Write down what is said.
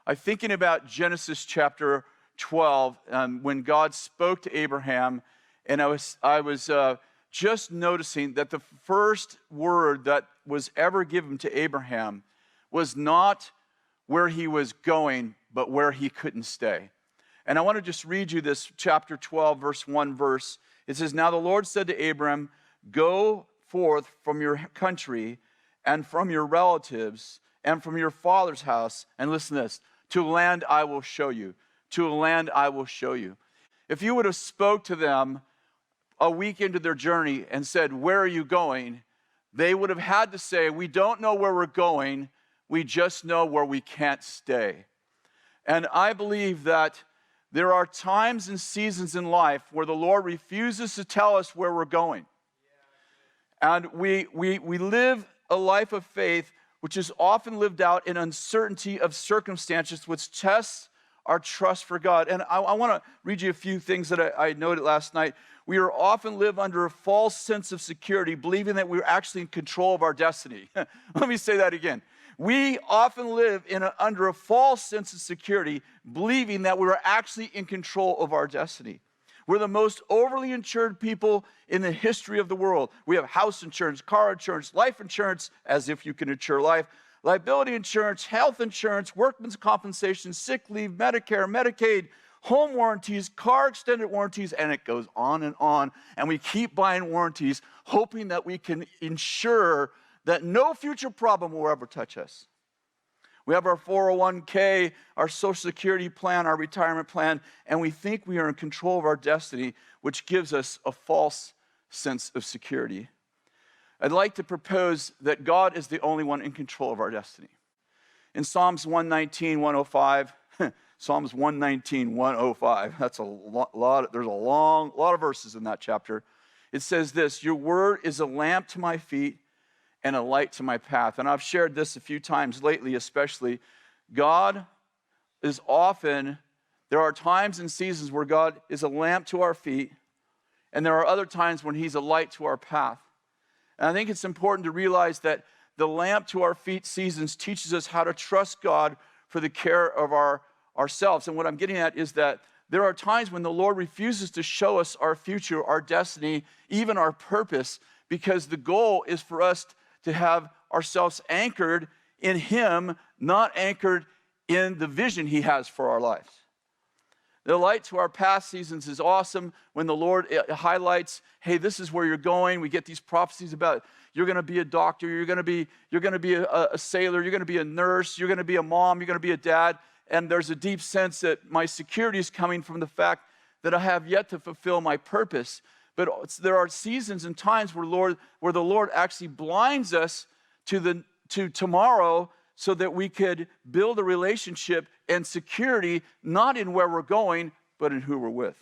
I'm thinking about Genesis chapter 12, when God spoke to Abraham, and I was just noticing that the first word that was ever given to Abraham was not where he was going, but where he couldn't stay. And I want to just read you this chapter 12, verse 1 verse. It says, "Now the Lord said to Abram, go forth from your country and from your relatives and from your father's house, and listen to this, to a land I will show you. To a land I will show you." If you would have spoke to them a week into their journey and said, "Where are you going?" they would have had to say, "We don't know where we're going. We just know where we can't stay." And I believe that there are times and seasons in life where the Lord refuses to tell us where we're going. And we live a life of faith which is often lived out in uncertainty of circumstances, which tests our trust for God. And I want to read you a few things that I noted last night. We are often live under a false sense of security, believing that we're actually in control of our destiny. Let me say that again. We often live under a false sense of security, believing that we're actually in control of our destiny. We're the most overly insured people in the history of the world. We have house insurance, car insurance, life insurance, as if you can insure life, liability insurance, health insurance, workman's compensation, sick leave, Medicare, Medicaid, home warranties, car extended warranties, and it goes on. And we keep buying warranties, hoping that we can ensure that no future problem will ever touch us. We have our 401k, our Social Security plan, our retirement plan, and we think we are in control of our destiny, which gives us a false sense of security. I'd like to propose that God is the only one in control of our destiny. In Psalms 119, 105, Psalms 119, 105, that's a lot, there's a lot of verses in that chapter. It says this, "Your word is a lamp to my feet and a light to my path." And I've shared this a few times lately, especially. God is often, there are times and seasons where God is a lamp to our feet, and there are other times when he's a light to our path. And I think it's important to realize that the lamp to our feet seasons teaches us how to trust God for the care of ourselves. And what I'm getting at is that there are times when the Lord refuses to show us our future, our destiny, even our purpose, because the goal is for us to have ourselves anchored in him, not anchored in the vision he has for our lives. The light to our past seasons is awesome when the Lord highlights, hey, this is where you're going. We get these prophecies about you're going to be a doctor, you're going to be a sailor, you're going to be a nurse, you're going to be a mom, you're going to be a dad. And there's a deep sense that my security is coming from the fact that I have yet to fulfill my purpose. But there are seasons and times where the Lord actually blinds us to tomorrow so that we could build a relationship and security, not in where we're going, but in who we're with.